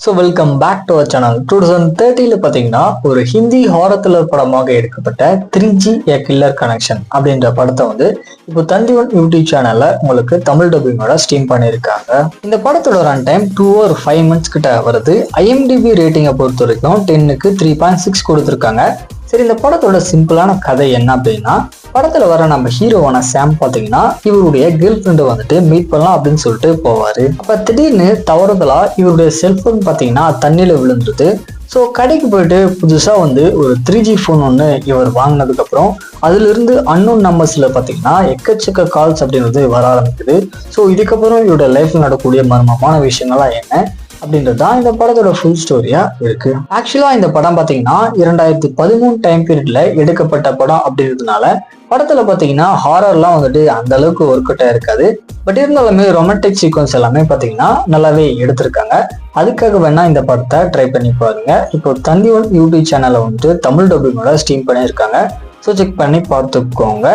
So welcome back to our channel. 2013 பார்த்தீங்கன்னா ஒரு Hindi horror thriller படமாக எடுக்கப்பட்ட 3G A Killer Connection அப்படின்ற படத்தை வந்து இப்போ தந்திவன் யூடியூப் சேனல்ல உங்களுக்கு தமிழ் டப்பிங்கோட ஸ்ட்ரீம் பண்ணியிருக்காங்க. இந்த படத்தோட ரன் டைம் 2 or 5 months கிட்ட வருது. IMDb ரேட்டிங்கை பொறுத்த வரைக்கும் 10க்கு 3.6 கொடுத்துருக்காங்க. சரி, இந்த படத்தோட சிம்பிளான கதை என்ன அப்படின்னா, படத்துல வர நம்ம ஹீரோவான சாம் பாத்தீங்கன்னா இவருடைய கேர்ள் ஃப்ரெண்டை வந்துட்டு மீட் பண்ணலாம் அப்படின்னு சொல்லிட்டு போவாரு. அப்ப திடீர்னு தவறுதலா இவருடைய செல்போன் பாத்தீங்கன்னா தண்ணியில விழுந்துருது. ஸோ கடைக்கு போயிட்டு புதுசா வந்து ஒரு 3G ஃபோன் ஒன்று இவர் வாங்கினதுக்கு அப்புறம் அதுல இருந்து அன்னோன் நம்பர்ஸ்ல பாத்தீங்கன்னா எக்கச்சக்க கால்ஸ் அப்படின்றது வர ஆரம்பிக்குது. ஸோ இதுக்கப்புறம் இவரோட லைஃப்ல நடக்கக்கூடிய மர்மமான விஷயங்கள்லாம் என்ன அப்படின்றது தான் இந்த படத்தோட ஃபுல் ஸ்டோரியா இருக்கு. ஆக்சுவலா இந்த படம் பாத்தீங்கன்னா 2013 டைம் பீரியட்ல எடுக்கப்பட்ட படம் அப்படின்றதுனால படத்துல பாத்தீங்கன்னா ஹாரர்லாம் வந்துட்டு அந்த அளவுக்கு ஒர்க் அவுட் ஆயிருக்காது. பட் இருந்தாலுமே ரொமான்டிக் சீக்வன்ஸ் எல்லாமே பாத்தீங்கன்னா நல்லாவே எடுத்திருக்காங்க. அதுக்காக வேணா இந்த படத்தை ட்ரை பண்ணி பாருங்க. இப்போ தந்திவன் யூடியூப் சேனல்ல வந்துட்டு தமிழ் டப்பிங்கோட ஸ்ட்ரீம் பண்ணியிருக்காங்க. ஸோ செக் பண்ணி பார்த்துக்கோங்க.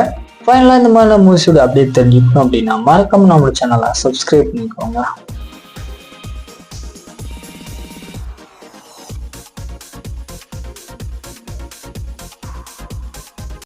ஃபைனலாக இந்த மாதிரி மூவிஸோட அப்டேட் தெரிஞ்சுக்கணும் அப்படின்னா மறக்காம நம்மளோட சேனலை சப்ஸ்கிரைப் பண்ணிக்கோங்க.